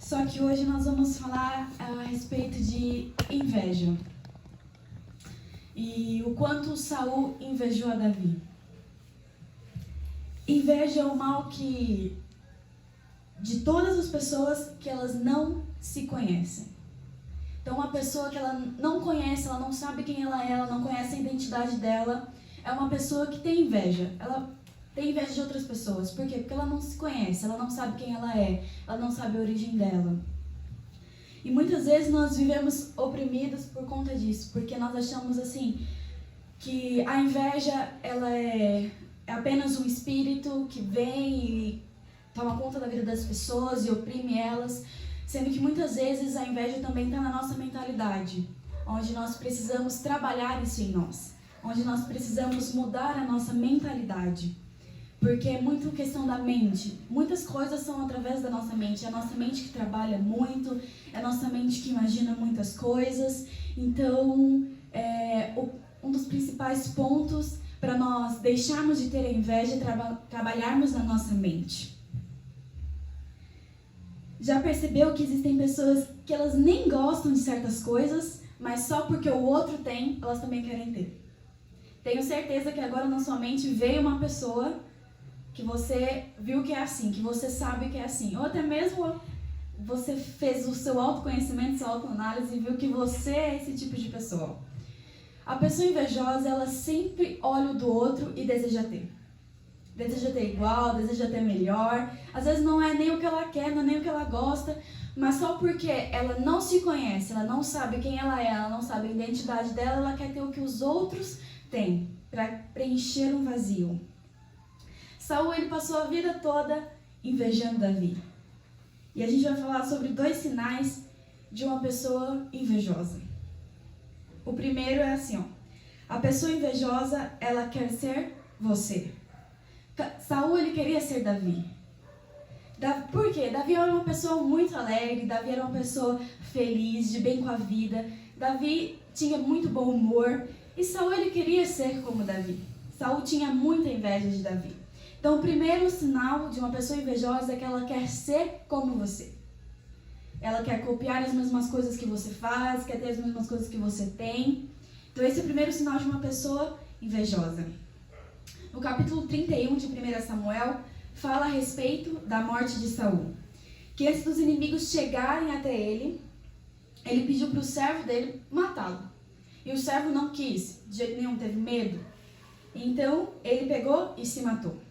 Só que hoje nós vamos falar a respeito de inveja. E o quanto Saul invejou a Davi. Inveja é o mal que de todas as pessoas que elas não se conhecem. Então uma pessoa que ela não conhece, ela não sabe quem ela não conhece a identidade dela, é uma pessoa que tem inveja. Ela tem inveja de outras pessoas. Por quê? Porque ela não se conhece, ela não sabe quem ela não sabe a origem dela. E muitas vezes nós vivemos oprimidos por conta disso, porque nós achamos assim, que a inveja ela é apenas um espírito que vem e toma conta da vida das pessoas e oprime elas, sendo que muitas vezes a inveja também está na nossa mentalidade, onde nós precisamos trabalhar isso em nós, onde nós precisamos mudar a nossa mentalidade. Porque é muito questão da mente. Muitas coisas são através da nossa mente. É a nossa mente que trabalha muito, é a nossa mente que imagina muitas coisas. Então, um dos principais pontos para nós deixarmos de ter a inveja é trabalharmos na nossa mente. Já percebeu que existem pessoas que elas nem gostam de certas coisas, mas só porque o outro tem, elas também querem ter? Tenho certeza que agora na sua mente veio uma pessoa que você viu que é assim, que você sabe que é assim. Ou até mesmo você fez o seu autoconhecimento, sua autoanálise e viu que você é esse tipo de pessoa. A pessoa invejosa, ela sempre olha o do outro e deseja ter. Deseja ter igual, deseja ter melhor. Às vezes não é nem o que ela quer, não é nem o que ela gosta, mas só porque ela não se conhece, ela não sabe quem ela não sabe a identidade dela, ela quer ter o que os outros têm, para preencher um vazio. Saul, ele passou a vida toda invejando Davi. E a gente vai falar sobre 2 sinais de uma pessoa invejosa. O primeiro é assim, ó. A pessoa invejosa, ela quer ser você. Saul, ele queria ser Davi. Por quê? Davi era uma pessoa muito alegre, Davi era uma pessoa feliz, de bem com a vida. Davi tinha muito bom humor. E Saul, ele queria ser como Davi. Saul tinha muita inveja de Davi. Então, o primeiro sinal de uma pessoa invejosa é que ela quer ser como você. Ela quer copiar as mesmas coisas que você faz, quer ter as mesmas coisas que você tem. Então, esse é o primeiro sinal de uma pessoa invejosa. No capítulo 31 de 1 Samuel, fala a respeito da morte de Saul. Que antes dos inimigos chegarem até ele pediu para o servo dele matá-lo. E o servo não quis, de jeito nenhum, teve medo. Então, ele pegou e se matou.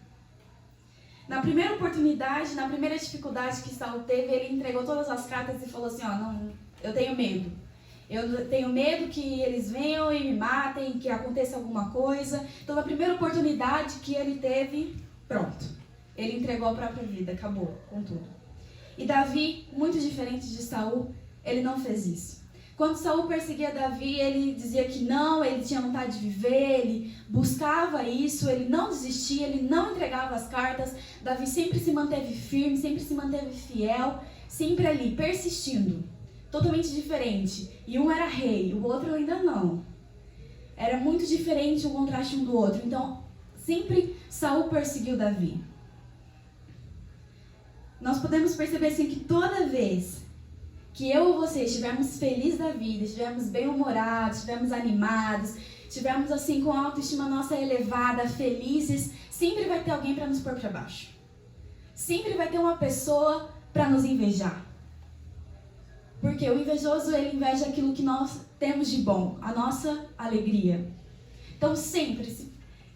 Na primeira oportunidade, na primeira dificuldade que Saul teve, ele entregou todas as cartas e falou assim, não, eu tenho medo. Eu tenho medo que eles venham e me matem, que aconteça alguma coisa. Então, na primeira oportunidade que ele teve, pronto. Ele entregou a própria vida, acabou com tudo. E Davi, muito diferente de Saul, ele não fez isso. Quando Saul perseguia Davi, ele dizia que não, ele tinha vontade de viver, ele buscava isso, ele não desistia, ele não entregava as cartas. Davi sempre se manteve firme, sempre se manteve fiel, sempre ali, persistindo. Totalmente diferente. E um era rei, o outro ainda não. Era muito diferente o contraste um do outro. Então, sempre Saul perseguiu Davi. Nós podemos perceber assim que toda vez que eu ou você estivermos felizes da vida, estivermos bem-humorados, estivermos animados, estivermos assim com a autoestima nossa elevada, felizes, sempre vai ter alguém para nos pôr para baixo. Sempre vai ter uma pessoa para nos invejar. Porque o invejoso, ele inveja aquilo que nós temos de bom, a nossa alegria. Então sempre,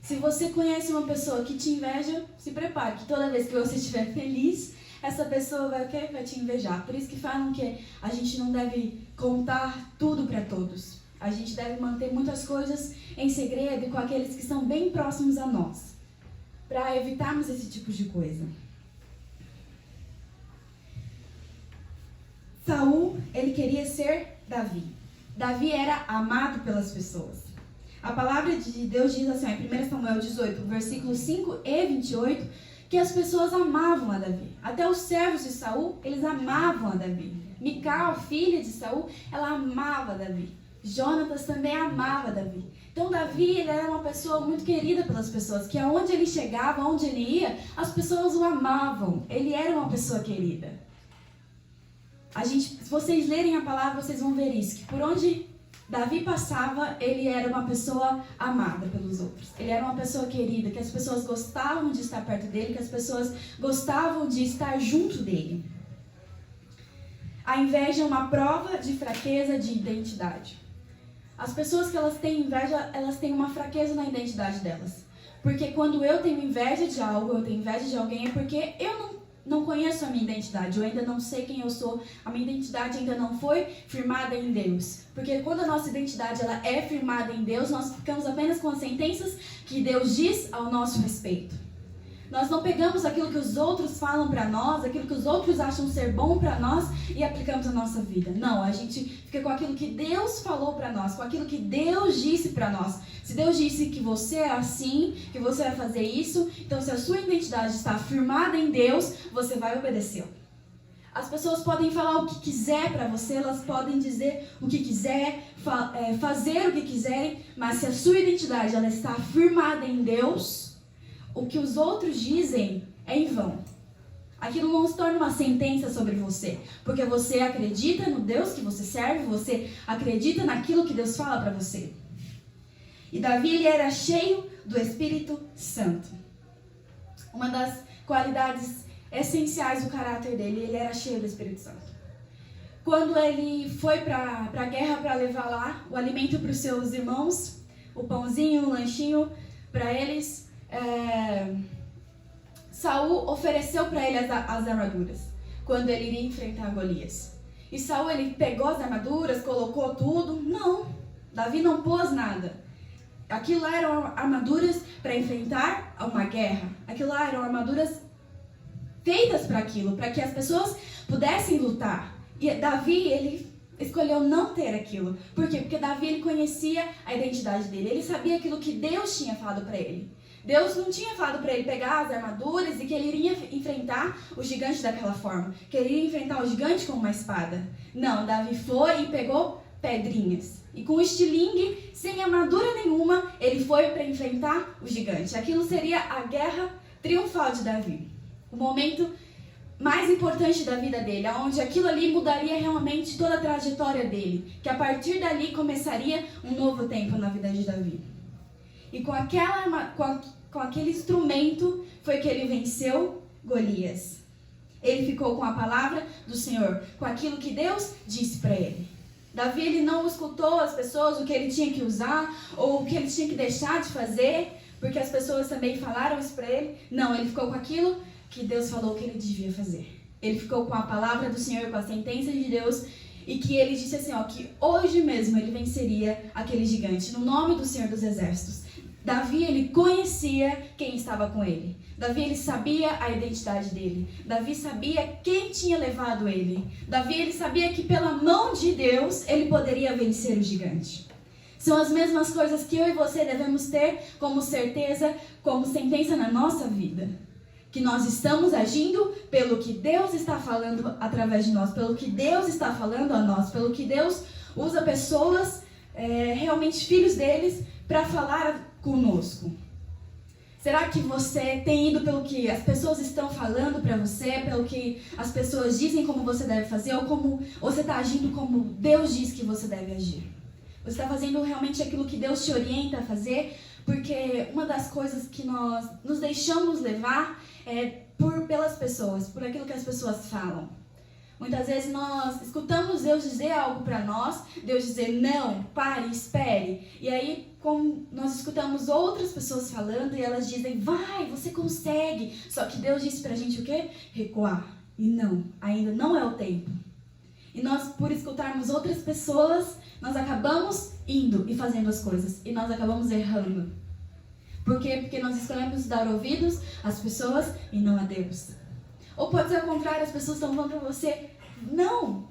se você conhece uma pessoa que te inveja, se prepare que toda vez que você estiver feliz, essa pessoa vai te invejar. Por isso que falam que a gente não deve contar tudo para todos. A gente deve manter muitas coisas em segredo e com aqueles que são bem próximos a nós, para evitarmos esse tipo de coisa. Saul, ele queria ser Davi. Davi era amado pelas pessoas. A palavra de Deus diz assim, em 1 Samuel 18, versículos 5 e 28, que as pessoas amavam a Davi. Até os servos de Saul, eles amavam a Davi. Mical, filha de Saul, ela amava Davi. Jonatas também amava Davi. Então Davi, ele era uma pessoa muito querida pelas pessoas, que aonde ele chegava, aonde ele ia, as pessoas o amavam. Ele era uma pessoa querida. se vocês lerem a palavra, vocês vão ver isso, que por onde Davi passava, ele era uma pessoa amada pelos outros. Ele era uma pessoa querida, que as pessoas gostavam de estar perto dele, que as pessoas gostavam de estar junto dele. A inveja é uma prova de fraqueza de identidade. As pessoas que elas têm inveja, elas têm uma fraqueza na identidade delas. Porque quando eu tenho inveja de algo, eu tenho inveja de alguém, é porque eu não conheço a minha identidade, eu ainda não sei quem eu sou, a minha identidade ainda não foi firmada em Deus. Porque quando a nossa identidade ela é firmada em Deus, nós ficamos apenas com as sentenças que Deus diz ao nosso respeito. Nós não pegamos aquilo que os outros falam para nós, aquilo que os outros acham ser bom para nós e aplicamos na nossa vida. Não, a gente fica com aquilo que Deus falou para nós, com aquilo que Deus disse para nós. Se Deus disse que você é assim, que você vai fazer isso, então se a sua identidade está firmada em Deus, você vai obedecer. As pessoas podem falar o que quiser para você, elas podem dizer o que quiser, fazer o que quiserem, mas se a sua identidade ela está firmada em Deus, o que os outros dizem é em vão. Aquilo não se torna uma sentença sobre você, porque você acredita no Deus que você serve, você acredita naquilo que Deus fala para você. E Davi ele era cheio do Espírito Santo. Uma das qualidades essenciais do caráter dele, ele era cheio do Espírito Santo. Quando ele foi para a guerra para levar lá o alimento para os seus irmãos, o pãozinho, o lanchinho para eles, Saul ofereceu para ele as armaduras, quando ele iria enfrentar Golias. E Saul ele pegou as armaduras, colocou tudo. Não, Davi não pôs nada. Aquilo eram armaduras para enfrentar uma guerra. Aquilo lá eram armaduras feitas para aquilo, para que as pessoas pudessem lutar. E Davi, ele escolheu não ter aquilo. Por quê? Porque Davi, ele conhecia a identidade dele. Ele sabia aquilo que Deus tinha falado para ele. Deus não tinha falado para ele pegar as armaduras e que ele iria enfrentar o gigante daquela forma. Que ele iria enfrentar o gigante com uma espada. Não, Davi foi e pegou pedrinhas. E com estilingue, sem armadura nenhuma, ele foi para enfrentar o gigante. Aquilo seria a guerra triunfal de Davi. O momento mais importante da vida dele, onde aquilo ali mudaria realmente toda a trajetória dele. Que a partir dali começaria um novo tempo na vida de Davi. E com aquele instrumento foi que ele venceu Golias. Ele ficou com a palavra do Senhor, com aquilo que Deus disse para ele. Davi ele não escutou as pessoas, o que ele tinha que usar, ou o que ele tinha que deixar de fazer, porque as pessoas também falaram isso para ele. Não, ele ficou com aquilo que Deus falou que ele devia fazer. Ele ficou com a palavra do Senhor, com a sentença de Deus, e que ele disse assim, que hoje mesmo ele venceria aquele gigante, no nome do Senhor dos Exércitos. Davi, ele conhecia quem estava com ele. Davi, ele sabia a identidade dele. Davi sabia quem tinha levado ele. Davi, ele sabia que pela mão de Deus, ele poderia vencer o gigante. São as mesmas coisas que eu e você devemos ter como certeza, como sentença na nossa vida. Que nós estamos agindo pelo que Deus está falando através de nós, pelo que Deus está falando a nós, pelo que Deus usa pessoas, realmente filhos deles, para falar conosco. Será que você tem ido pelo que as pessoas estão falando para você, pelo que as pessoas dizem como você deve fazer, ou você está agindo como Deus diz que você deve agir? Você está fazendo realmente aquilo que Deus te orienta a fazer? Porque uma das coisas que nós nos deixamos levar é pelas pessoas, por aquilo que as pessoas falam. Muitas vezes nós escutamos Deus dizer algo para nós, Deus dizer não, pare, espere. E aí, como nós escutamos outras pessoas falando e elas dizem, vai, você consegue. Só que Deus disse pra gente o quê? Recuar. E não, ainda não é o tempo. E nós, por escutarmos outras pessoas, nós acabamos indo e fazendo as coisas. E nós acabamos errando. Por quê? Porque nós escolhemos dar ouvidos às pessoas e não a Deus. Ou pode ser ao contrário, as pessoas estão falando pra você, não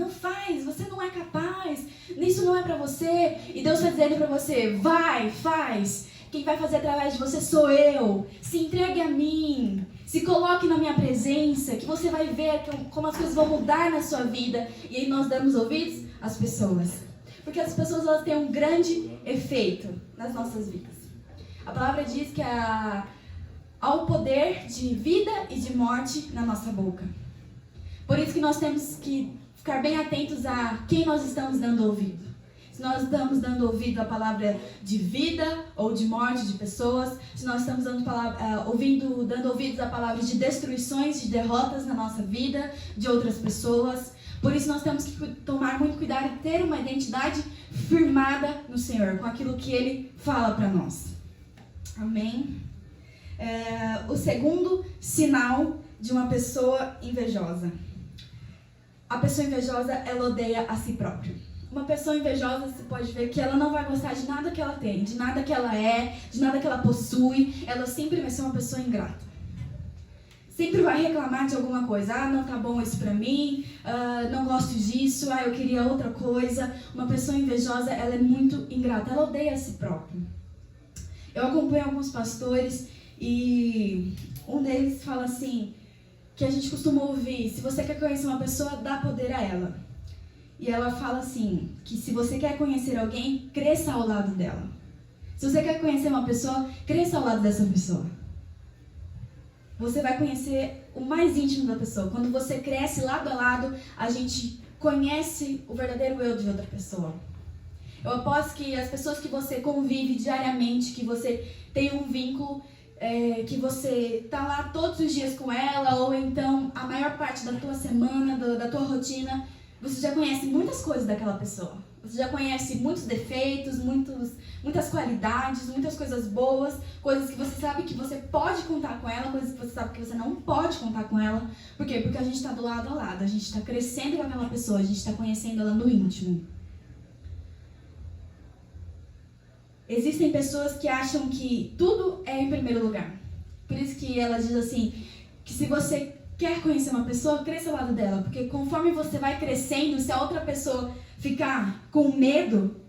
faz, você não é capaz, isso não é pra você. E Deus está dizendo pra você, vai, faz. Quem vai fazer através de você sou eu. Se entregue a mim, se coloque na minha presença, que você vai ver como as coisas vão mudar na sua vida. E aí nós damos ouvidos às pessoas. Porque as pessoas elas têm um grande efeito nas nossas vidas. A palavra diz que há o poder de vida e de morte na nossa boca. Por isso que nós temos que ficar bem atentos a quem nós estamos dando ouvido. Se nós estamos dando ouvido à palavra de vida ou de morte de pessoas, se nós estamos dando ouvidos a palavras de destruições, de derrotas na nossa vida, de outras pessoas. Por isso nós temos que tomar muito cuidado e ter uma identidade firmada no Senhor, com aquilo que Ele fala para nós. Amém? O segundo sinal de uma pessoa invejosa. A pessoa invejosa, ela odeia a si própria. Uma pessoa invejosa, você pode ver que ela não vai gostar de nada que ela tem, de nada que ela é, de nada que ela possui. Ela sempre vai ser uma pessoa ingrata. Sempre vai reclamar de alguma coisa. Ah, não tá bom isso pra mim, não gosto disso, eu queria outra coisa. Uma pessoa invejosa, ela é muito ingrata, ela odeia a si própria. Eu acompanho alguns pastores e um deles fala assim, que a gente costuma ouvir: se você quer conhecer uma pessoa, dá poder a ela. E ela fala assim, que se você quer conhecer alguém, cresça ao lado dela. Se você quer conhecer uma pessoa, cresça ao lado dessa pessoa. Você vai conhecer o mais íntimo da pessoa. Quando você cresce lado a lado, a gente conhece o verdadeiro eu de outra pessoa. Eu aposto que as pessoas que você convive diariamente, que você tem um vínculo, que você tá lá todos os dias com ela, ou então a maior parte da tua semana, da tua rotina, você já conhece muitas coisas daquela pessoa. Você já conhece muitos defeitos, muitas qualidades, muitas coisas boas, coisas que você sabe que você pode contar com ela, coisas que você sabe que você não pode contar com ela. Por quê? Porque a gente está do lado a lado, a gente está crescendo com aquela pessoa, a gente está conhecendo ela no íntimo. Existem pessoas que acham que tudo é em primeiro lugar. Por isso que ela diz assim, que se você quer conhecer uma pessoa, cresça ao lado dela. Porque conforme você vai crescendo, se a outra pessoa ficar com medo,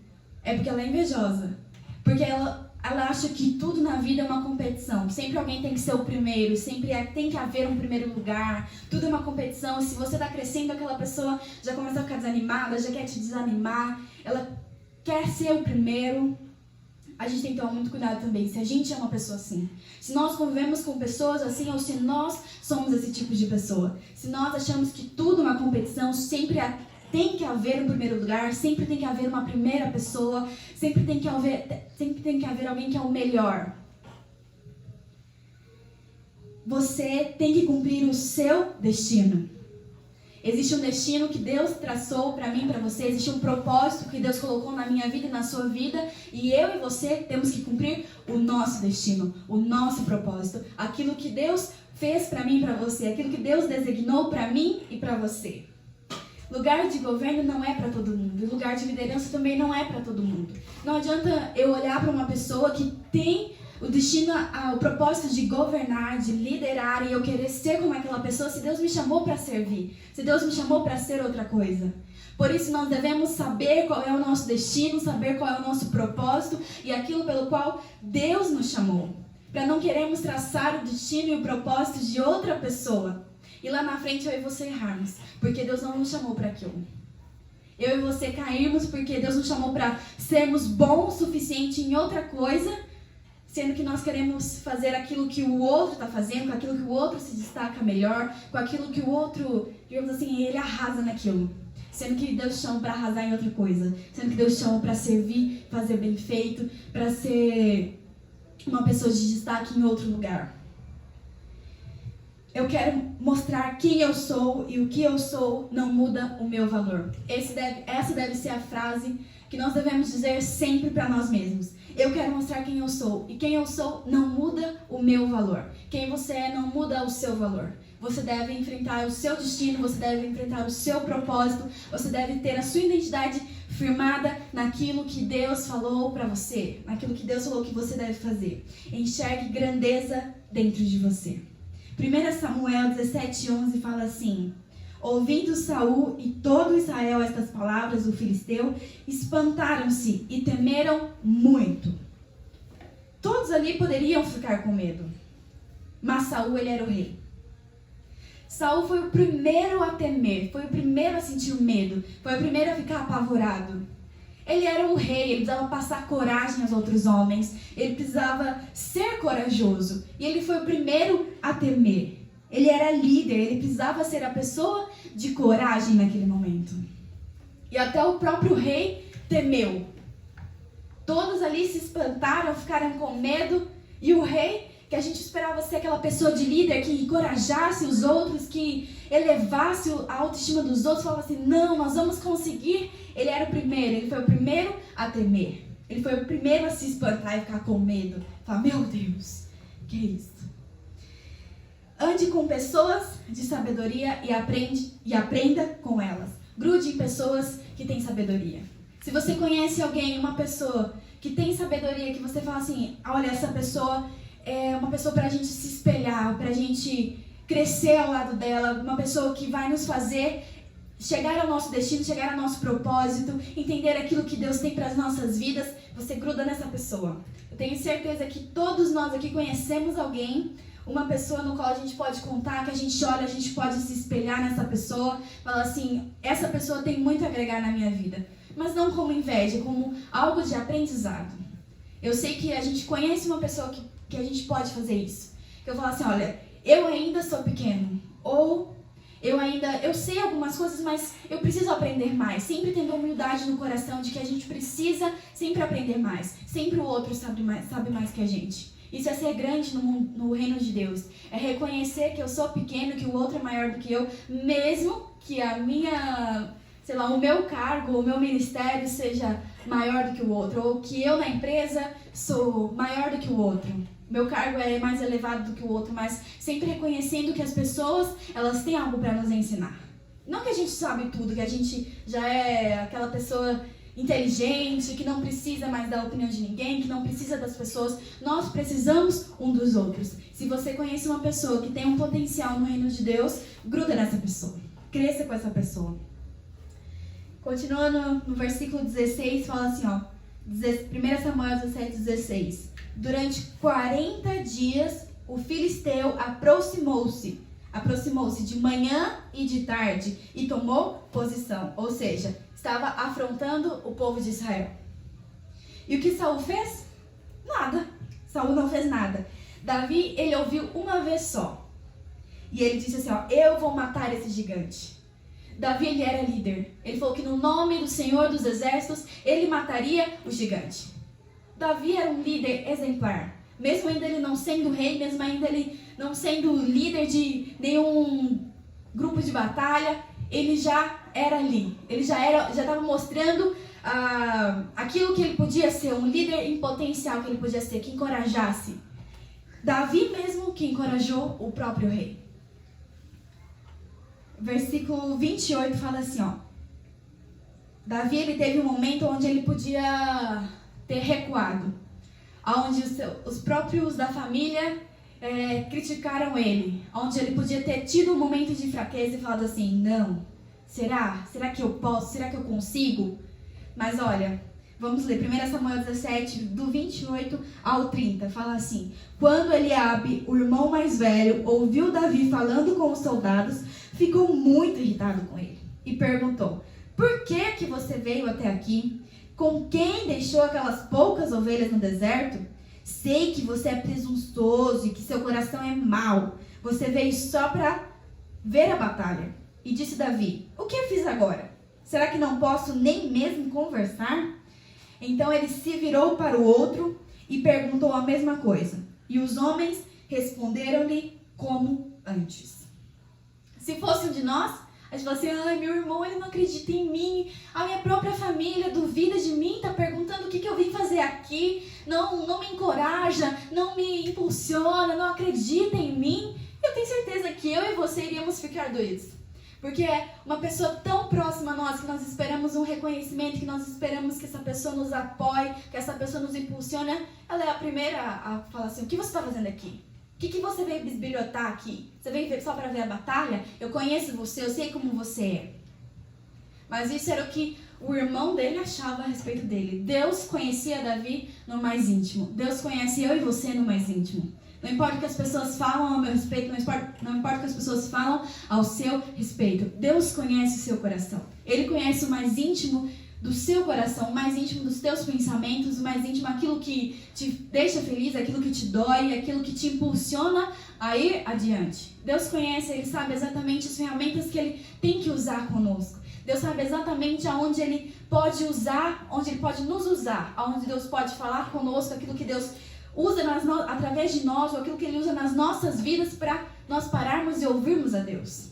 é porque ela é invejosa. Porque ela acha que tudo na vida é uma competição. Sempre alguém tem que ser o primeiro, sempre tem que haver um primeiro lugar. Tudo é uma competição. Se você está crescendo, aquela pessoa já começa a ficar desanimada, já quer te desanimar. Ela quer ser o primeiro. A gente tem que tomar muito cuidado também, se a gente é uma pessoa assim. Se nós convivemos com pessoas assim, ou se nós somos esse tipo de pessoa. Se nós achamos que tudo é uma competição, sempre tem que haver um primeiro lugar, sempre tem que haver uma primeira pessoa, sempre tem que haver alguém que é o melhor. Você tem que cumprir o seu destino. Existe um destino que Deus traçou para mim, para você. Existe um propósito que Deus colocou na minha vida e na sua vida. E eu e você temos que cumprir o nosso destino, o nosso propósito. Aquilo que Deus fez para mim e para você. Aquilo que Deus designou para mim e para você. Lugar de governo não é para todo mundo. E lugar de liderança também não é para todo mundo. Não adianta eu olhar para uma pessoa que tem o destino, o propósito de governar, de liderar, e eu querer ser como aquela pessoa, se Deus me chamou para servir, se Deus me chamou para ser outra coisa. Por isso nós devemos saber qual é o nosso destino, saber qual é o nosso propósito e aquilo pelo qual Deus nos chamou. Para não queremos traçar o destino e o propósito de outra pessoa. E lá na frente eu e você errarmos, porque Deus não nos chamou para aquilo. Eu e você cairmos porque Deus nos chamou para sermos bons o suficiente em outra coisa, sendo que nós queremos fazer aquilo que o outro está fazendo, com aquilo que o outro se destaca melhor, com aquilo que o outro, digamos assim, ele arrasa naquilo. Sendo que Deus chama para arrasar em outra coisa. Sendo que Deus chama para servir, fazer bem feito, para ser uma pessoa de destaque em outro lugar. Eu quero mostrar quem eu sou e o que eu sou não muda o meu valor. Essa deve ser a frase que nós devemos dizer sempre para nós mesmos. Eu quero mostrar quem eu sou. E quem eu sou não muda o meu valor. Quem você é não muda o seu valor. Você deve enfrentar o seu destino, você deve enfrentar o seu propósito, você deve ter a sua identidade firmada naquilo que Deus falou para você, naquilo que Deus falou que você deve fazer. Enxergue grandeza dentro de você. 1 Samuel 17:11 fala assim: ouvindo Saul e todo Israel estas palavras do filisteu, espantaram-se e temeram muito. Todos ali poderiam ficar com medo, mas Saul, ele era o rei. Saul foi o primeiro a temer, foi o primeiro a sentir medo, foi o primeiro a ficar apavorado. Ele era um rei, ele precisava passar coragem aos outros homens, ele precisava ser corajoso, e ele foi o primeiro a temer. Ele era líder, ele precisava ser a pessoa de coragem naquele momento. E até o próprio rei temeu. Todos ali se espantaram, ficaram com medo. E o rei, que a gente esperava ser aquela pessoa de líder que encorajasse os outros, que elevasse a autoestima dos outros, falava assim, não, nós vamos conseguir. Ele era o primeiro, ele foi o primeiro a temer. Ele foi o primeiro a se espantar e ficar com medo. Falar, meu Deus, que é isso? Ande com pessoas de sabedoria e aprenda com elas. Grude em pessoas que têm sabedoria. Se você conhece alguém, uma pessoa que tem sabedoria, que você fala assim, olha, essa pessoa é uma pessoa para a gente se espelhar, para a gente crescer ao lado dela, uma pessoa que vai nos fazer chegar ao nosso destino, chegar ao nosso propósito, entender aquilo que Deus tem para as nossas vidas, você gruda nessa pessoa. Eu tenho certeza que todos nós aqui conhecemos alguém, uma pessoa no qual a gente pode contar, que a gente olha, a gente pode se espelhar nessa pessoa, falar assim, essa pessoa tem muito a agregar na minha vida. Mas não como inveja, como algo de aprendizado. Eu sei que a gente conhece uma pessoa que a gente pode fazer isso. Eu falo assim, olha, eu ainda sou pequeno, ou eu sei algumas coisas, mas eu preciso aprender mais. Sempre tendo humildade no coração de que a gente precisa sempre aprender mais. Sempre o outro sabe mais que a gente. Isso é ser grande no reino de Deus. É reconhecer que eu sou pequeno, que o outro é maior do que eu, mesmo que a minha, o meu cargo, o meu ministério seja maior do que o outro, ou que eu na empresa sou maior do que o outro. Meu cargo é mais elevado do que o outro, mas sempre reconhecendo que as pessoas, elas têm algo para nos ensinar. Não que a gente sabe tudo, que a gente já é aquela pessoa inteligente, que não precisa mais da opinião de ninguém, que não precisa das pessoas. Nós precisamos um dos outros. Se você conhece uma pessoa que tem um potencial no reino de Deus, gruda nessa pessoa. Cresça com essa pessoa. Continuando no versículo 16, fala assim, 1 Samuel 17:16. Durante 40 dias, o filisteu aproximou-se de manhã e de tarde e tomou posição. Ou seja, estava afrontando o povo de Israel. E o que Saul fez? Nada. Saul não fez nada. Davi, ele ouviu uma vez só. E ele disse assim, eu vou matar esse gigante. Davi, ele era líder. Ele falou que no nome do Senhor dos Exércitos, ele mataria o gigante. Davi era um líder exemplar. Mesmo ainda ele não sendo rei, mesmo ainda ele não sendo líder de nenhum grupo de batalha, ele já era ali. Ele já estava mostrando aquilo que ele podia ser, um líder em potencial que ele podia ser, que encorajasse. Davi mesmo que encorajou o próprio rei. Versículo 28 fala assim, Davi, ele teve um momento onde ele podia ter recuado, onde os próprios da família criticaram ele, onde ele podia ter tido um momento de fraqueza e falado assim, não, será que eu posso, será que eu consigo? Mas olha, vamos ler 1 Samuel 17, do 28 ao 30, fala assim, quando Eliabe, o irmão mais velho, ouviu Davi falando com os soldados, ficou muito irritado com ele e perguntou, por que você veio até aqui? Com quem deixou aquelas poucas ovelhas no deserto? Sei que você é presunçoso e que seu coração é mau. Você veio só para ver a batalha. E disse Davi, o que eu fiz agora? Será que não posso nem mesmo conversar? Então ele se virou para o outro e perguntou a mesma coisa. E os homens responderam-lhe como antes. Se fosse um de nós, a gente fala assim, meu irmão, ele não acredita em mim, a minha própria família duvida de mim, está perguntando o que eu vim fazer aqui, não me encoraja, não me impulsiona, não acredita em mim. Eu tenho certeza que eu e você iríamos ficar doidos. Porque é uma pessoa tão próxima a nós, que nós esperamos um reconhecimento, que nós esperamos que essa pessoa nos apoie, que essa pessoa nos impulsione, ela é a primeira a falar assim, o que você está fazendo aqui? O que você veio bisbilhotar aqui? Você veio só para ver a batalha? Eu conheço você, eu sei como você é. Mas isso era o que o irmão dele achava a respeito dele. Deus conhecia Davi no mais íntimo. Deus conhece eu e você no mais íntimo. Não importa o que as pessoas falam ao meu respeito, não importa o que as pessoas falam ao seu respeito. Deus conhece o seu coração. Ele conhece o mais íntimo do seu coração, o mais íntimo dos teus pensamentos, o mais íntimo aquilo que te deixa feliz, aquilo que te dói, aquilo que te impulsiona a ir adiante. Deus conhece, Ele sabe exatamente as ferramentas que Ele tem que usar conosco. Deus sabe exatamente aonde Ele pode usar, onde Ele pode nos usar, aonde Deus pode falar conosco, aquilo que Deus usa através de nós, ou aquilo que Ele usa nas nossas vidas para nós pararmos e ouvirmos a Deus.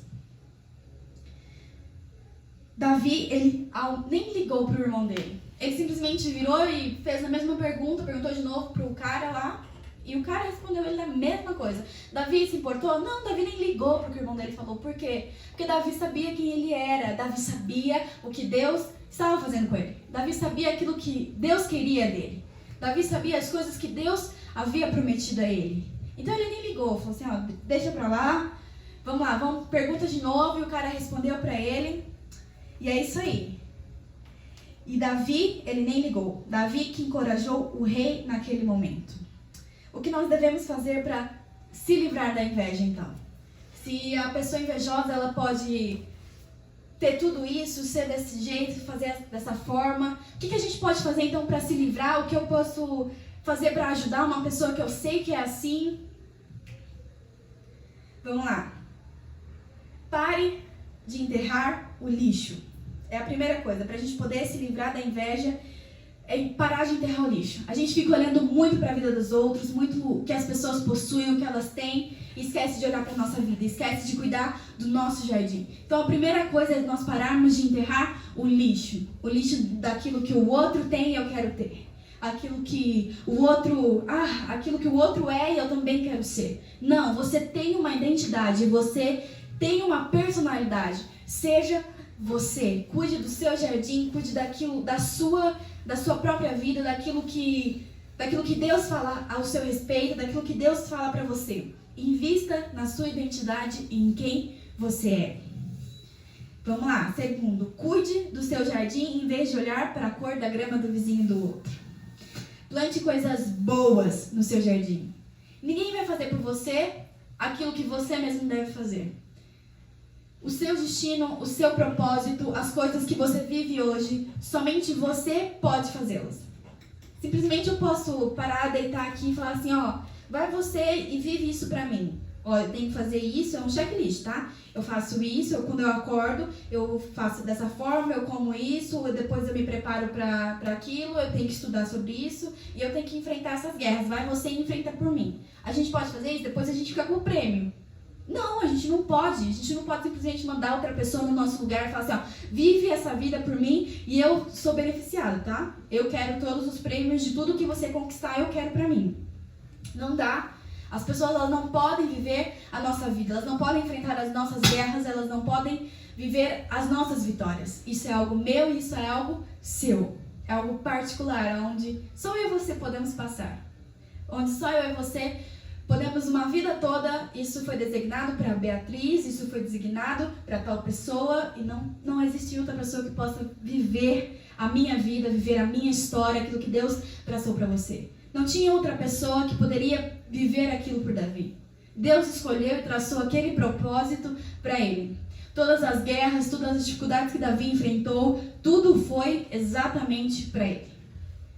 Davi, ele nem ligou para o irmão dele. Ele simplesmente virou e fez a mesma pergunta, perguntou de novo para o cara lá, e o cara respondeu ele a mesma coisa. Davi se importou? Não, Davi nem ligou para o que o irmão dele falou. Por quê? Porque Davi sabia quem ele era. Davi sabia o que Deus estava fazendo com ele. Davi sabia aquilo que Deus queria dele. Davi sabia as coisas que Deus havia prometido a ele. Então ele nem ligou, falou assim, ó, deixa pra lá, vamos, pergunta de novo, e o cara respondeu pra ele, e é isso aí. E Davi, ele nem ligou. Davi que encorajou o rei naquele momento. O que nós devemos fazer para se livrar da inveja, então? Se a pessoa invejosa, ela pode ter tudo isso, ser desse jeito, fazer dessa forma, o que a gente pode fazer, então, para se livrar? O que eu posso fazer para ajudar uma pessoa que eu sei que é assim? Vamos lá. Pare de enterrar o lixo. É a primeira coisa, para a gente poder se livrar da inveja, é parar de enterrar o lixo. A gente fica olhando muito para a vida dos outros, muito o que as pessoas possuem, o que elas têm, e esquece de olhar para a nossa vida, esquece de cuidar do nosso jardim. Então a primeira coisa é nós pararmos de enterrar o lixo daquilo que o outro tem e eu quero ter. Aquilo que o outro é e eu também quero ser. Não, você tem uma identidade, você tem uma personalidade. Seja você, cuide do seu jardim, cuide daquilo, da sua própria vida, daquilo que Deus fala ao seu respeito, daquilo que Deus fala para você. Invista na sua identidade e em quem você é. Vamos lá, segundo, cuide do seu jardim em vez de olhar para a cor da grama do vizinho do outro. Plante coisas boas no seu jardim. Ninguém vai fazer por você aquilo que você mesmo deve fazer. O seu destino, o seu propósito, as coisas que você vive hoje, somente você pode fazê-las. Simplesmente eu posso parar, deitar aqui e falar assim, ó, vai você e vive isso pra mim. Ó, eu tenho que fazer isso, é um checklist, tá? Eu faço isso, quando eu acordo, eu faço dessa forma, eu como isso, depois eu me preparo pra aquilo, eu tenho que estudar sobre isso e eu tenho que enfrentar essas guerras. Vai você e enfrenta por mim. A gente pode fazer isso, depois a gente fica com o prêmio. Não, a gente não pode simplesmente mandar outra pessoa no nosso lugar e falar assim, ó, vive essa vida por mim e eu sou beneficiado, tá? Eu quero todos os prêmios de tudo que você conquistar, eu quero pra mim. Não dá. As pessoas, elas não podem viver a nossa vida, elas não podem enfrentar as nossas guerras, elas não podem viver as nossas vitórias. Isso é algo meu e isso é algo seu. É algo particular, onde só eu e você podemos passar. Onde só eu e você podemos uma vida toda, isso foi designado para Beatriz, isso foi designado para tal pessoa, e não existe outra pessoa que possa viver a minha vida, viver a minha história, aquilo que Deus traçou para você. Não tinha outra pessoa que poderia viver aquilo por Davi. Deus escolheu e traçou aquele propósito para ele. Todas as guerras, todas as dificuldades que Davi enfrentou, tudo foi exatamente para ele.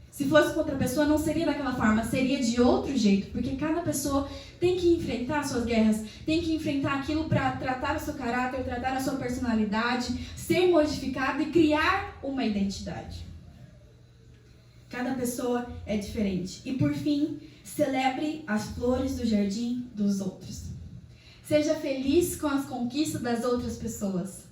Se fosse com outra pessoa, não seria daquela forma, seria de outro jeito, porque cada pessoa tem que enfrentar suas guerras, tem que enfrentar aquilo para tratar o seu caráter, tratar a sua personalidade, ser modificado e criar uma identidade. Cada pessoa é diferente. E por fim, celebre as flores do jardim dos outros. Seja feliz com as conquistas das outras pessoas.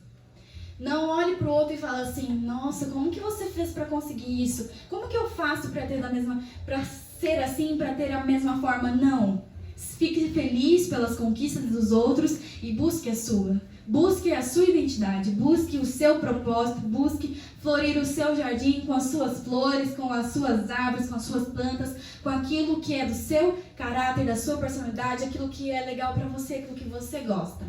Não olhe para o outro e fale assim, nossa, como que você fez para conseguir isso? Como que eu faço para ser assim, para ter a mesma forma? Não. Fique feliz pelas conquistas dos outros e busque a sua. Busque a sua identidade, busque o seu propósito, busque florir o seu jardim com as suas flores, com as suas árvores, com as suas plantas, com aquilo que é do seu caráter, da sua personalidade, aquilo que é legal para você, aquilo que você gosta.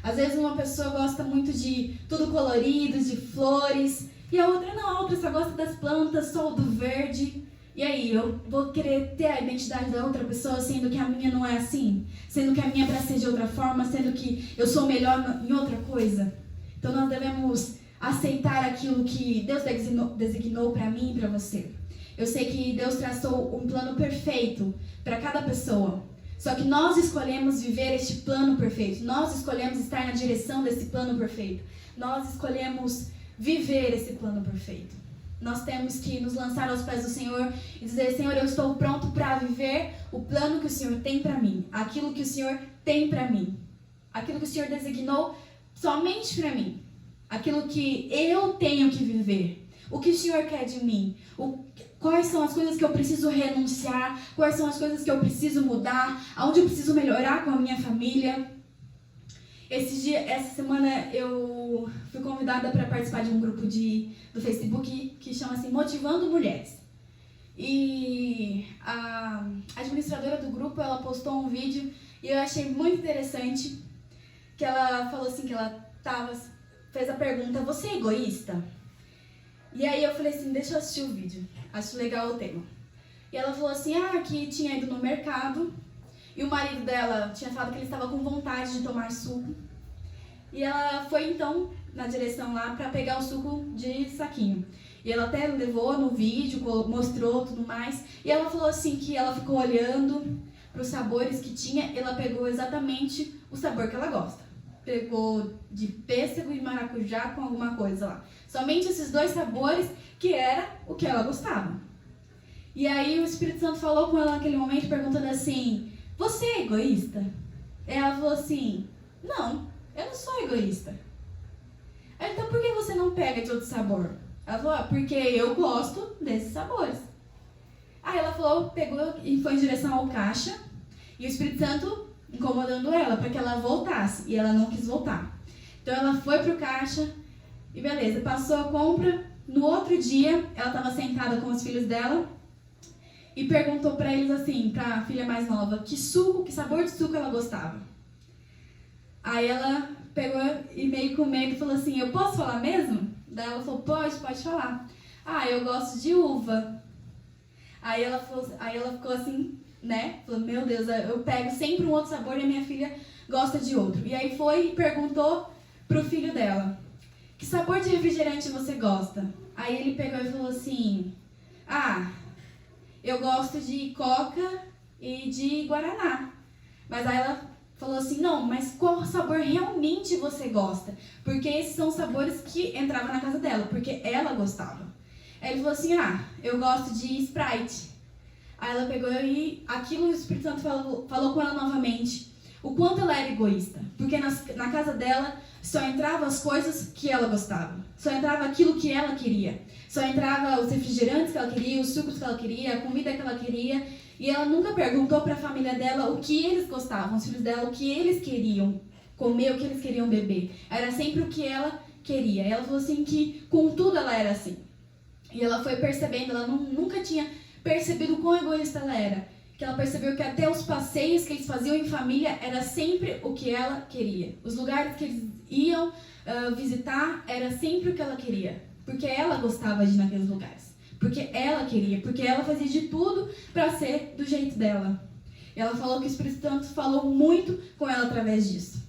Às vezes uma pessoa gosta muito de tudo colorido, de flores, e a outra não, a outra só gosta das plantas, só do verde. E aí, eu vou querer ter a identidade da outra pessoa, sendo que a minha não é assim? Sendo que a minha é para ser de outra forma, sendo que eu sou melhor em outra coisa? Então nós devemos aceitar aquilo que Deus designou para mim e para você. Eu sei que Deus traçou um plano perfeito para cada pessoa. Só que nós escolhemos viver este plano perfeito. Nós escolhemos estar na direção desse plano perfeito. Nós escolhemos viver esse plano perfeito. Nós temos que nos lançar aos pés do Senhor e dizer: Senhor, eu estou pronto para viver o plano que o Senhor tem para mim. Aquilo que o Senhor tem para mim. Aquilo que o Senhor designou somente para mim. Aquilo que eu tenho que viver. O que o Senhor quer de mim? Quais são as coisas que eu preciso renunciar? Quais são as coisas que eu preciso mudar? Aonde eu preciso melhorar com a minha família? Essa semana eu fui convidada para participar de um grupo do Facebook que chama assim Motivando Mulheres. E a administradora do grupo, ela postou um vídeo e eu achei muito interessante, que ela falou assim, que ela fez a pergunta: você é egoísta? E aí eu falei assim, deixa eu assistir o vídeo, acho legal o tema. E ela falou assim, que tinha ido no mercado e o marido dela tinha falado que ele estava com vontade de tomar suco. E ela foi então na direção lá para pegar o suco de saquinho. E ela até levou no vídeo, mostrou tudo mais. E ela falou assim que ela ficou olhando para os sabores que tinha, e ela pegou exatamente o sabor que ela gosta. Pegou de pêssego e maracujá com alguma coisa lá. Somente esses 2 sabores, que era o que ela gostava. E aí o Espírito Santo falou com ela naquele momento, perguntando assim: você é egoísta? Ela falou assim: não, eu não sou egoísta. Aí, então por que você não pega de outro sabor? Ela falou: porque eu gosto desses sabores. Aí ela falou, pegou e foi em direção ao caixa, e o Espírito Santo incomodando ela para que ela voltasse, e ela não quis voltar. Então ela foi pro caixa e beleza, passou a compra. No outro dia, ela estava sentada com os filhos dela e perguntou para eles assim, para a filha mais nova, que sabor de suco ela gostava. Aí ela pegou e meio com medo falou assim: eu posso falar mesmo? Daí ela falou: pode falar. Eu gosto de uva. Aí ela ficou assim, né? Falou: meu Deus, eu pego sempre um outro sabor e a minha filha gosta de outro. E aí foi e perguntou pro filho dela: que sabor de refrigerante você gosta? Aí ele pegou e falou assim: eu gosto de Coca e de Guaraná. Mas aí ela falou assim: não, mas qual sabor realmente você gosta? Porque esses são os sabores que entravam na casa dela, porque ela gostava. Aí ele falou assim: eu gosto de Sprite. Aí ela pegou e aquilo o Espírito Santo falou com ela novamente. O quanto ela era egoísta. Porque na casa dela só entrava as coisas que ela gostava. Só entrava aquilo que ela queria. Só entrava os refrigerantes que ela queria, os sucos que ela queria, a comida que ela queria. E ela nunca perguntou para a família dela o que eles gostavam, os filhos dela, o que eles queriam comer, o que eles queriam beber. Era sempre o que ela queria. E ela falou assim que com tudo ela era assim. E ela foi percebendo, ela nunca tinha percebido o quão egoísta ela era. Que ela percebeu que até os passeios que eles faziam em família era sempre o que ela queria. Os lugares que eles iam visitar era sempre o que ela queria. Porque ela gostava de ir naqueles lugares. Porque ela queria. Porque ela fazia de tudo para ser do jeito dela. E ela falou que o Espírito Santo falou muito com ela através disso.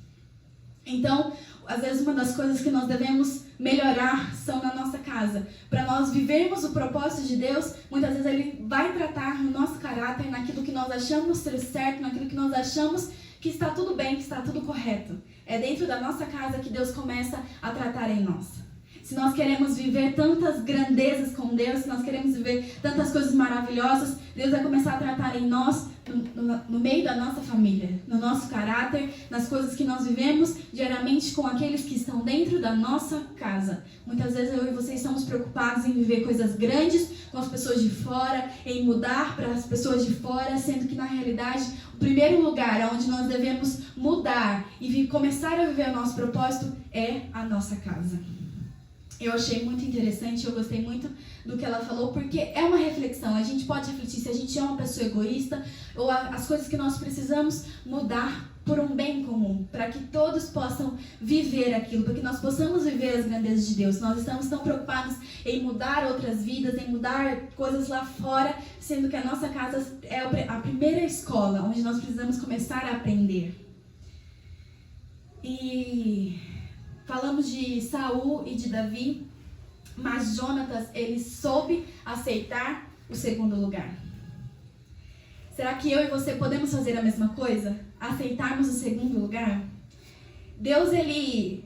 Então, às vezes uma das coisas que nós devemos melhorar são na nossa casa. Para nós vivermos o propósito de Deus, muitas vezes Ele vai tratar no nosso caráter, naquilo que nós achamos ser certo, naquilo que nós achamos que está tudo bem, que está tudo correto. É dentro da nossa casa que Deus começa a tratar em nós. Se nós queremos viver tantas grandezas com Deus, se nós queremos viver tantas coisas maravilhosas, Deus vai começar a tratar em nós, no meio da nossa família, no nosso caráter, nas coisas que nós vivemos diariamente com aqueles que estão dentro da nossa casa. Muitas vezes eu e você estamos preocupados em viver coisas grandes com as pessoas de fora, em mudar para as pessoas de fora, sendo que na realidade o primeiro lugar onde nós devemos mudar e começar a viver o nosso propósito é a nossa casa. Eu achei muito interessante, eu gostei muito do que ela falou, porque é uma reflexão. A gente pode refletir se a gente é uma pessoa egoísta ou as coisas que nós precisamos mudar por um bem comum, para que todos possam viver aquilo, para que nós possamos viver as grandezas de Deus. Nós estamos tão preocupados em mudar outras vidas, em mudar coisas lá fora, sendo que a nossa casa é a primeira escola, onde nós precisamos começar a aprender. E falamos de Saul e de Davi, mas Jonatas, ele soube aceitar o segundo lugar. Será que eu e você podemos fazer a mesma coisa? Aceitarmos o segundo lugar? Deus, ele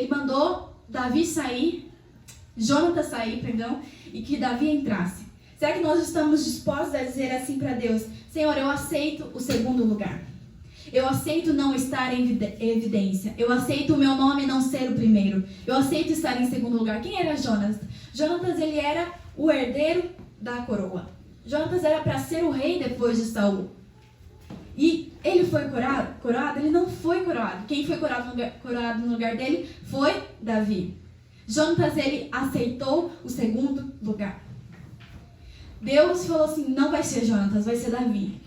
mandou Davi sair, Jonatas sair, perdão, e que Davi entrasse. Será que nós estamos dispostos a dizer assim para Deus: Senhor, eu aceito o segundo lugar. Eu aceito não estar em evidência. Eu aceito o meu nome não ser o primeiro. Eu aceito estar em segundo lugar. Quem era Jonatas? Jonatas, ele era o herdeiro da coroa. Jonatas era para ser o rei depois de Saul. E ele foi coroado? Ele não foi coroado. Quem foi coroado no lugar dele foi Davi. Jonatas, ele aceitou o segundo lugar. Deus falou assim: não vai ser Jonatas, vai ser Davi.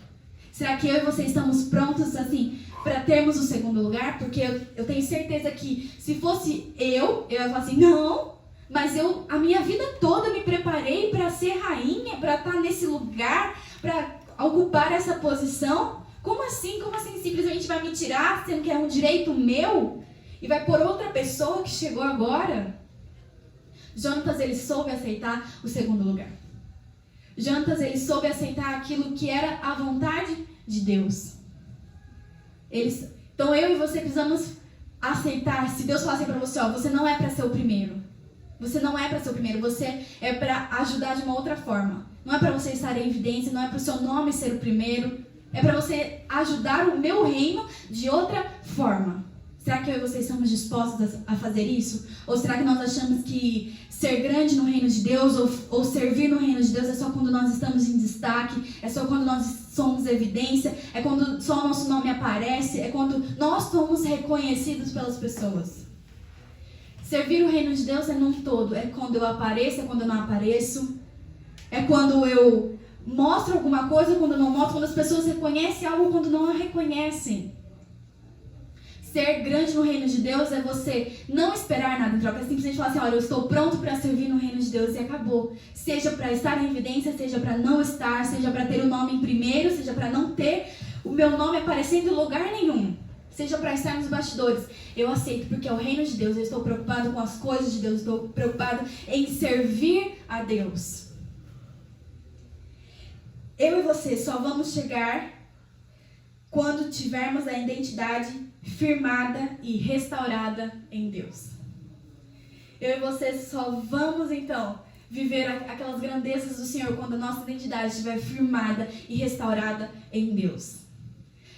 Será que eu e você estamos prontos assim para termos o segundo lugar? Porque eu tenho certeza que se fosse eu ia falar assim: não, mas a minha vida toda me preparei para ser rainha, para estar nesse lugar, para ocupar essa posição. Como assim? Como assim simplesmente vai me tirar, sendo que é um direito meu? E vai por outra pessoa que chegou agora? Jonatas, ele soube aceitar o segundo lugar. Jonatas, ele soube aceitar aquilo que era a vontade de Deus. Então eu e você precisamos aceitar. Se Deus falasse para você: ó, você não é para ser o primeiro. Você não é para ser o primeiro. Você é para ajudar de uma outra forma. Não é para você estar em evidência. Não é para o seu nome ser o primeiro. É para você ajudar o meu reino de outra forma. Será que eu e você estamos dispostos a fazer isso? Ou será que nós achamos que ser grande no reino de Deus ou servir no reino de Deus é só quando nós estamos em destaque, é só quando nós somos evidência, é quando só o nosso nome aparece, é quando nós somos reconhecidos pelas pessoas? Servir o reino de Deus é num todo. É quando eu apareço, é quando eu não apareço, é quando eu mostro alguma coisa, quando eu não mostro, quando as pessoas reconhecem algo, quando não a reconhecem. Ser grande no reino de Deus é você não esperar nada em troca. É simplesmente falar assim: olha, eu estou pronto para servir no reino de Deus e acabou. Seja para estar em evidência, seja para não estar, seja para ter o nome em primeiro, seja para não ter o meu nome aparecendo em lugar nenhum. Seja para estar nos bastidores. Eu aceito, porque é o reino de Deus. Eu estou preocupado com as coisas de Deus. Estou preocupado em servir a Deus. Eu e você só vamos chegar quando tivermos a identidade firmada e restaurada em Deus. Eu e você só vamos então viver aquelas grandezas do Senhor quando a nossa identidade estiver firmada e restaurada em Deus.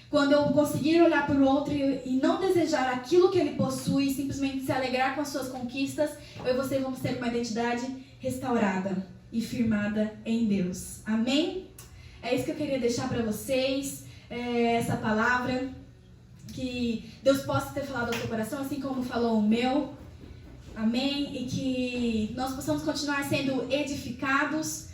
Quando eu conseguir olhar para o outro e não desejar aquilo que ele possui, simplesmente se alegrar com as suas conquistas, eu e você vamos ter uma identidade restaurada e firmada em Deus. Amém? É isso que eu queria deixar para vocês, essa palavra. Que Deus possa ter falado ao seu coração, assim como falou o meu. Amém? E que nós possamos continuar sendo edificados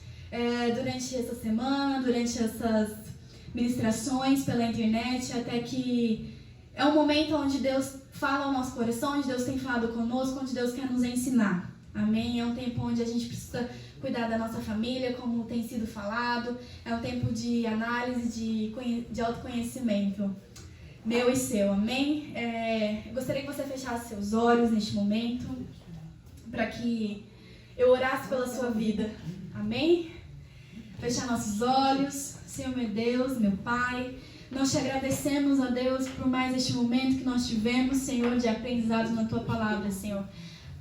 durante essa semana, durante essas ministrações pela internet, até que é um momento onde Deus fala ao nosso coração, onde Deus tem falado conosco, onde Deus quer nos ensinar. Amém? É um tempo onde a gente precisa cuidar da nossa família, como tem sido falado. É um tempo de análise, de autoconhecimento. Meu e seu, amém? Eu gostaria que você fechasse seus olhos neste momento, para que eu orasse pela sua vida, amém? Fechar nossos olhos. Senhor meu Deus, meu Pai, nós te agradecemos, ó Deus, por mais este momento que nós tivemos, Senhor, de aprendizado na Tua Palavra, Senhor.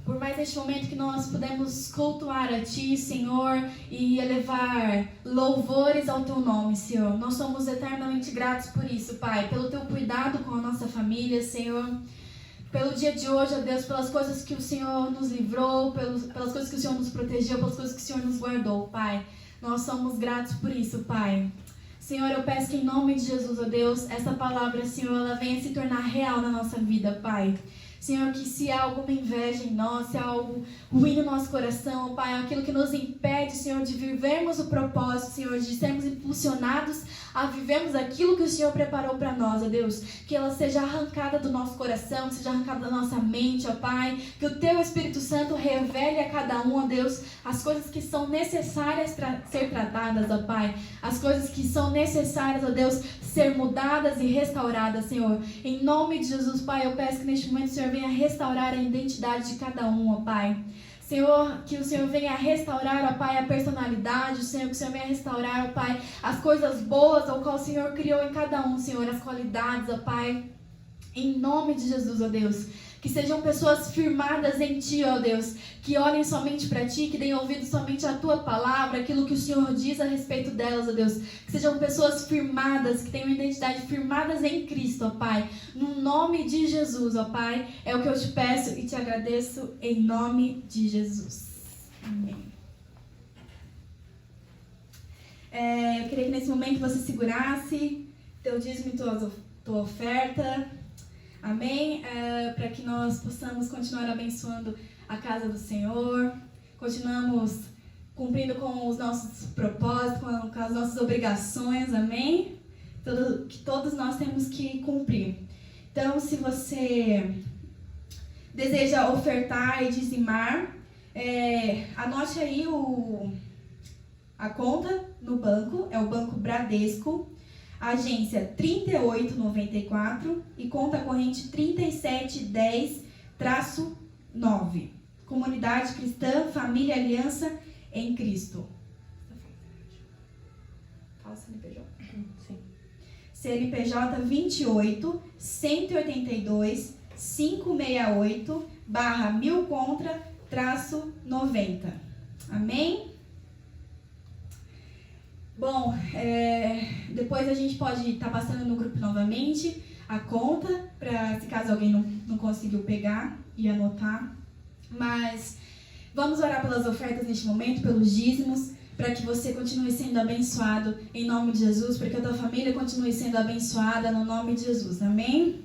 Por mais este momento que nós pudemos cultuar a Ti, Senhor, e elevar louvores ao Teu nome, Senhor. Nós somos eternamente gratos por isso, Pai, pelo Teu cuidado com a nossa família, Senhor. Pelo dia de hoje, ó Deus, pelas coisas que o Senhor nos livrou, pelas coisas que o Senhor nos protegeu, pelas coisas que o Senhor nos guardou, Pai. Nós somos gratos por isso, Pai. Senhor, eu peço que em nome de Jesus, ó Deus, essa palavra, Senhor, ela venha se tornar real na nossa vida, Pai. Senhor, que se há alguma inveja em nós, se há algo ruim no nosso coração, Pai, aquilo que nos impede, Senhor, de vivermos o propósito, Senhor, de sermos impulsionados a vivermos aquilo que o Senhor preparou para nós, ó Deus, que ela seja arrancada do nosso coração, seja arrancada da nossa mente, ó Pai, que o Teu Espírito Santo revele a cada um, ó Deus, as coisas que são necessárias para ser tratadas, ó Pai, as coisas que são necessárias, ó Deus, ser mudadas e restauradas, Senhor. Em nome de Jesus, Pai, eu peço que neste momento o Senhor venha restaurar a identidade de cada um, ó Pai. Senhor, que o Senhor venha restaurar, ó Pai, a personalidade, Senhor, que o Senhor venha restaurar, ó Pai, as coisas boas, ao qual o Senhor criou em cada um, Senhor, as qualidades, ó Pai, em nome de Jesus, ó Deus. Que sejam pessoas firmadas em Ti, ó Deus, que olhem somente para Ti, que deem ouvido somente à Tua palavra, aquilo que o Senhor diz a respeito delas, ó Deus. Que sejam pessoas firmadas, que tenham identidade firmadas em Cristo, ó Pai. No nome de Jesus, ó Pai, é o que eu te peço e te agradeço em nome de Jesus. Amém. Eu queria que nesse momento você segurasse teu dízimo e tua oferta. Amém? Para que nós possamos continuar abençoando a casa do Senhor, continuamos cumprindo com os nossos propósitos, com as nossas obrigações, amém? Que todos nós temos que cumprir. Então, se você deseja ofertar e dizimar, anote aí a conta no banco, é o Banco Bradesco, agência 3894 e conta corrente 3710-9. Comunidade Cristã, Família Aliança em Cristo. Fala CNPJ. Sim. CNPJ 28 182 568 /1000 contra -90. Amém? Bom, depois a gente pode estar passando no grupo novamente a conta, para se caso alguém não conseguiu pegar e anotar. Mas vamos orar pelas ofertas neste momento, pelos dízimos, para que você continue sendo abençoado em nome de Jesus, para que a tua família continue sendo abençoada no nome de Jesus. Amém?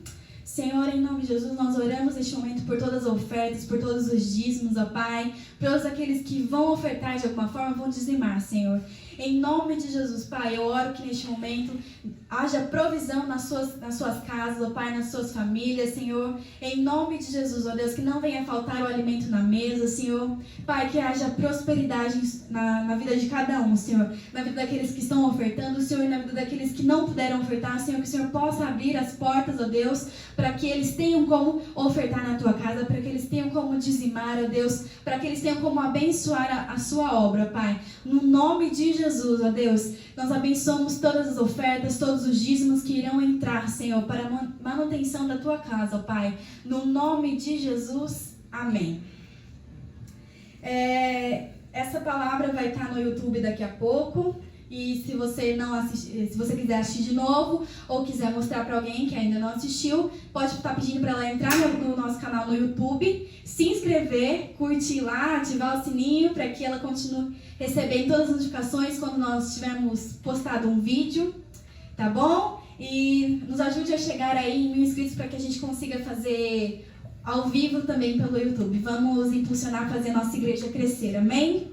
Senhor, em nome de Jesus, nós oramos neste momento por todas as ofertas, por todos os dízimos, ó Pai, por todos aqueles que vão ofertar de alguma forma, vão dizimar, Senhor. Em nome de Jesus, Pai, eu oro que neste momento haja provisão nas suas casas, ó Pai, nas suas famílias, Senhor. Em nome de Jesus, ó Deus, que não venha faltar o alimento na mesa, Senhor. Pai, que haja prosperidade na vida de cada um, Senhor. Na vida daqueles que estão ofertando, Senhor, e na vida daqueles que não puderam ofertar, Senhor. Que o Senhor possa abrir as portas, ó Deus, para que eles tenham como ofertar na tua casa, para que eles tenham como dizimar, ó Deus, para que eles tenham como abençoar a sua obra, Pai. No nome de Jesus, ó Deus, nós abençoamos todas as ofertas, todos os dízimos que irão entrar, Senhor, para a manutenção da tua casa, ó Pai. No nome de Jesus, amém. Essa palavra vai estar no YouTube daqui a pouco. E se você não assistir, se você quiser assistir de novo ou quiser mostrar para alguém que ainda não assistiu, pode estar pedindo para ela entrar no nosso canal no YouTube, se inscrever, curtir lá, ativar o sininho para que ela continue recebendo todas as notificações quando nós tivermos postado um vídeo, tá bom? E nos ajude a chegar aí em 1000 inscritos para que a gente consiga fazer ao vivo também pelo YouTube. Vamos impulsionar a fazer a nossa igreja crescer, amém?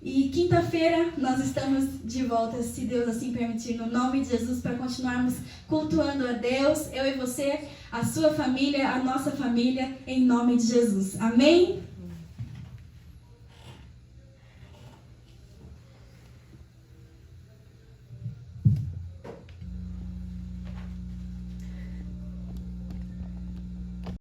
E quinta-feira nós estamos de volta, se Deus assim permitir, no nome de Jesus, para continuarmos cultuando a Deus, eu e você, a sua família, a nossa família, em nome de Jesus. Amém?